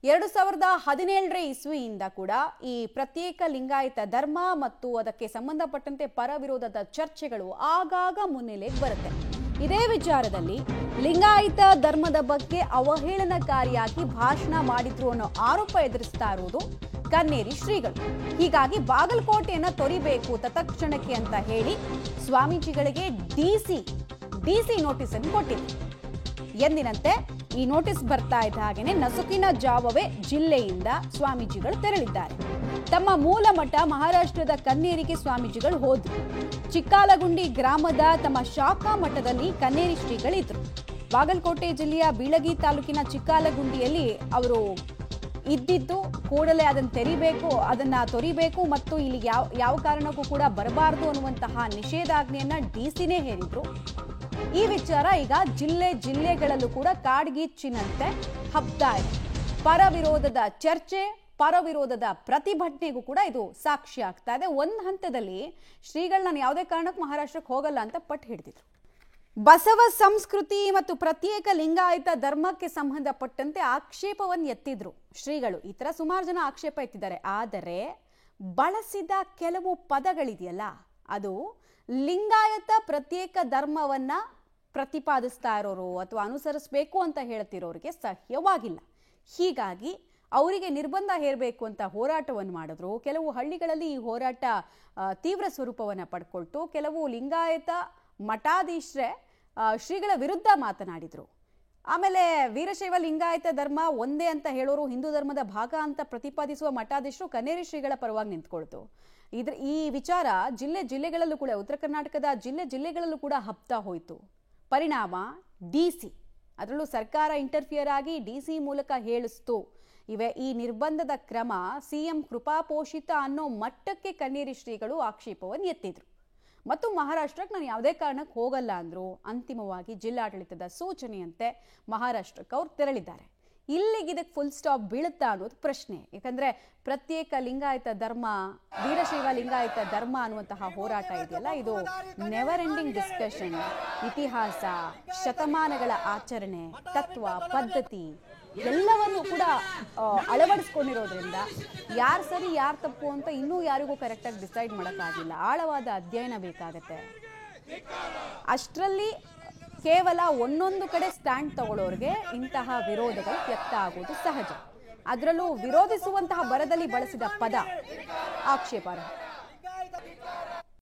2017 ಇಸ್ವಿಯಿಂದ ಕೂಡ ಈ ಪ್ರತ್ಯೇಕ ಲಿಂಗಾಯತ ಧರ್ಮ ಮತ್ತು ಅದಕ್ಕೆ ಸಂಬಂಧಪಟ್ಟಂತೆ ಪರವಿರೋಧದ ಚರ್ಚೆಗಳು ಆಗಾಗ ಮುನ್ನೆಲೆಗೆ ಬರುತ್ತೆ. ಇದೇ ವಿಚಾರದಲ್ಲಿ ಲಿಂಗಾಯತ ಧರ್ಮದ ಬಗ್ಗೆ ಅವಹೇಳನಕಾರಿಯಾಗಿ ಭಾಷಣ ಮಾಡಿದ್ರು ಅನ್ನೋ ಆರೋಪ ಎದುರಿಸ್ತಾ ಇರುವುದು ಕನ್ನೇರಿ ಶ್ರೀಗಳು. ಹೀಗಾಗಿ ಬಾಗಲಕೋಟೆಯನ್ನ ತೊರಿಬೇಕು ತತ್ಕ್ಷಣಕ್ಕೆ ಅಂತ ಹೇಳಿ ಸ್ವಾಮೀಜಿಗಳಿಗೆ ಡಿಸಿ ನೋಟಿಸ್ ಅನ್ನು ಕೊಟ್ಟಿದೆ. ಎಂದಿನಂತೆ ಈ ನೋಟಿಸ್ ಬರ್ತಾ ಇದ್ದ ಹಾಗೆಯೇ ನಸುಕಿನ ಜಾವವೇ ಜಿಲ್ಲೆಯಿಂದ ಸ್ವಾಮೀಜಿಗಳು ತೆರಳಿದ್ದಾರೆ. ತಮ್ಮ ಮೂಲ ಮಠ ಮಹಾರಾಷ್ಟ್ರದ ಕನ್ನೇರಿಗೆ ಸ್ವಾಮೀಜಿಗಳು ಹೋದ್ರು. ಚಿಕ್ಕಾಲಗುಂಡಿ ಗ್ರಾಮದ ತಮ್ಮ ಶಾಖಾ ಮಠದಲ್ಲಿ ಕನ್ನೇರಿ ಶ್ರೀಗಳಿದ್ರು. ಬಾಗಲಕೋಟೆ ಜಿಲ್ಲೆಯ ಬೀಳಗಿ ತಾಲೂಕಿನ ಚಿಕ್ಕಾಲಗುಂಡಿಯಲ್ಲಿ ಅವರು ಇದ್ದಿದ್ದು ಕೂಡಲೇ ಅದನ್ನ ತೊರಿಬೇಕು ಮತ್ತು ಇಲ್ಲಿ ಯಾವ ಕಾರಣಕ್ಕೂ ಕೂಡ ಬರಬಾರದು ಅನ್ನುವಂತಹ ನಿಷೇಧಾಜ್ಞೆಯನ್ನ ಡಿಸಿನೇ ಹೇರಿದ್ರು. ಈ ವಿಚಾರ ಈಗ ಜಿಲ್ಲೆಗಳಲ್ಲೂ ಕೂಡ ಕಾಡ್ಗಿಚ್ಚಿನಂತೆ ಹಬ್ತಾ ಇದೆ. ಪರವಿರೋಧದ ಚರ್ಚೆ, ಪರವಿರೋಧದ ಪ್ರತಿಭಟನೆಗೂ ಕೂಡ ಇದು ಸಾಕ್ಷಿ ಆಗ್ತಾ ಇದೆ. ಒಂದು ಹಂತದಲ್ಲಿ ಶ್ರೀಗಳು ನಾನು ಯಾವುದೇ ಕಾರಣಕ್ಕೂ ಮಹಾರಾಷ್ಟ್ರಕ್ಕೆ ಹೋಗಲ್ಲ ಅಂತ ಪಟ್ಟು ಹಿಡಿದಿದ್ರು. ಬಸವ ಸಂಸ್ಕೃತಿ ಮತ್ತು ಪ್ರತ್ಯೇಕ ಲಿಂಗಾಯತ ಧರ್ಮಕ್ಕೆ ಸಂಬಂಧಪಟ್ಟಂತೆ ಆಕ್ಷೇಪವನ್ನು ಎತ್ತಿದ್ರು ಶ್ರೀಗಳು. ಈ ತರ ಸುಮಾರು ಜನ ಆಕ್ಷೇಪ ಎತ್ತಿದ್ದಾರೆ. ಆದರೆ ಬಳಸಿದ ಕೆಲವು ಪದಗಳಿದೆಯಲ್ಲ, ಅದು ಲಿಂಗಾಯತ ಪ್ರತ್ಯೇಕ ಧರ್ಮವನ್ನ ಪ್ರತಿಪಾದಿಸ್ತಾ ಇರೋರು ಅಥವಾ ಅನುಸರಿಸಬೇಕು ಅಂತ ಹೇಳ್ತಿರೋರಿಗೆ ಸಹ್ಯವಾಗಿಲ್ಲ. ಹೀಗಾಗಿ ಅವರಿಗೆ ನಿರ್ಬಂಧ ಹೇರಬೇಕು ಅಂತ ಹೋರಾಟವನ್ನು ಮಾಡಿದ್ರು. ಕೆಲವು ಹಳ್ಳಿಗಳಲ್ಲಿ ಈ ಹೋರಾಟ ತೀವ್ರ ಸ್ವರೂಪವನ್ನು ಪಡ್ಕೊಳ್ತು. ಕೆಲವು ಲಿಂಗಾಯತ ಮಠಾಧೀಶರೇ ಶ್ರೀಗಳ ವಿರುದ್ಧ ಮಾತನಾಡಿದ್ರು. ಆಮೇಲೆ ವೀರಶೈವ ಲಿಂಗಾಯತ ಧರ್ಮ ಒಂದೇ ಅಂತ ಹೇಳೋರು ಹಿಂದೂ ಧರ್ಮದ ಭಾಗ ಅಂತ ಪ್ರತಿಪಾದಿಸುವ ಮಠಾಧೀಶರು ಕನ್ನೇರಿ ಶ್ರೀಗಳ ಪರವಾಗಿ ನಿಂತ್ಕೊಳ್ತು. ಈ ವಿಚಾರ ಜಿಲ್ಲೆಗಳಲ್ಲೂ ಕೂಡ, ಉತ್ತರ ಕರ್ನಾಟಕದ ಜಿಲ್ಲೆಗಳಲ್ಲೂ ಕೂಡ ಹಬ್ತಾ ಹೋಯಿತು. ಪರಿಣಾಮ ಡಿಸಿ, ಅದರಲ್ಲೂ ಸರ್ಕಾರ ಇಂಟರ್ಫಿಯರ್ ಆಗಿ ಡಿಸಿ ಮೂಲಕ ಹೇಳಿಸ್ತು. ಈ ನಿರ್ಬಂಧದ ಕ್ರಮ ಸಿಎಂ ಕೃಪಾಪೋಷಿತ ಅನ್ನೋ ಮಟ್ಟಕ್ಕೆ ಕನ್ನೇರಿ ಶ್ರೀಗಳು ಆಕ್ಷೇಪವನ್ನು ಎತ್ತಿದ್ರು. ಮತ್ತು ಮಹಾರಾಷ್ಟ್ರಕ್ಕೆ ನಾನು ಯಾವುದೇ ಕಾರಣಕ್ಕೆ ಹೋಗಲ್ಲ ಅಂದ್ರು. ಅಂತಿಮವಾಗಿ ಜಿಲ್ಲಾಡಳಿತದ ಸೂಚನೆಯಂತೆ ಮಹಾರಾಷ್ಟ್ರಕ್ಕೆ ಅವ್ರು ತೆರಳಿದ್ದಾರೆ. ಇಲ್ಲಿಗೆ ಇದಕ್ಕೆ ಫುಲ್ ಸ್ಟಾಪ್ ಬೀಳುತ್ತಾ ಅನ್ನೋದು ಪ್ರಶ್ನೆ. ಯಾಕಂದ್ರೆ ಪ್ರತ್ಯೇಕ ಲಿಂಗಾಯತ ಧರ್ಮ, ವೀರಶೈವ ಲಿಂಗಾಯತ ಧರ್ಮ ಅನ್ನುವಂತಹ ಹೋರಾಟ ಇದೆಯಲ್ಲ, ಇದು ನೆವರ್ ಎಂಡಿಂಗ್ ಡಿಸ್ಕಷನ್. ಇತಿಹಾಸ, ಶತಮಾನಗಳ ಆಚರಣೆ, ತತ್ವ, ಪದ್ಧತಿ ಎಲ್ಲವನ್ನು ಕೂಡ ಅಳವಡಿಸ್ಕೊಂಡಿರೋದ್ರಿಂದ ಯಾರು ಸರಿ ಯಾರು ತಪ್ಪು ಅಂತ ಇನ್ನೂ ಯಾರಿಗೂ ಕರೆಕ್ಟಾಗಿ ಡಿಸೈಡ್ ಮಾಡೋಕ್ಕಾಗಿಲ್ಲ. ಆಳವಾದ ಅಧ್ಯಯನ ಬೇಕಾಗತ್ತೆ. ಅಷ್ಟರಲ್ಲಿ ಕೇವಲ ಒಂದೊಂದು ಕಡೆ ಸ್ಟ್ಯಾಂಡ್ ತಗೊಳ್ಳೋರಿಗೆ ಇಂತಹ ವಿರೋಧಗಳು ವ್ಯಕ್ತ ಆಗೋದು ಸಹಜ. ಅದರಲ್ಲೂ ವಿರೋಧಿಸುವಂತಹ ಬರದಲ್ಲಿ ಬಳಸಿದ ಪದ ಆಕ್ಷೇಪಾರ್ಹ.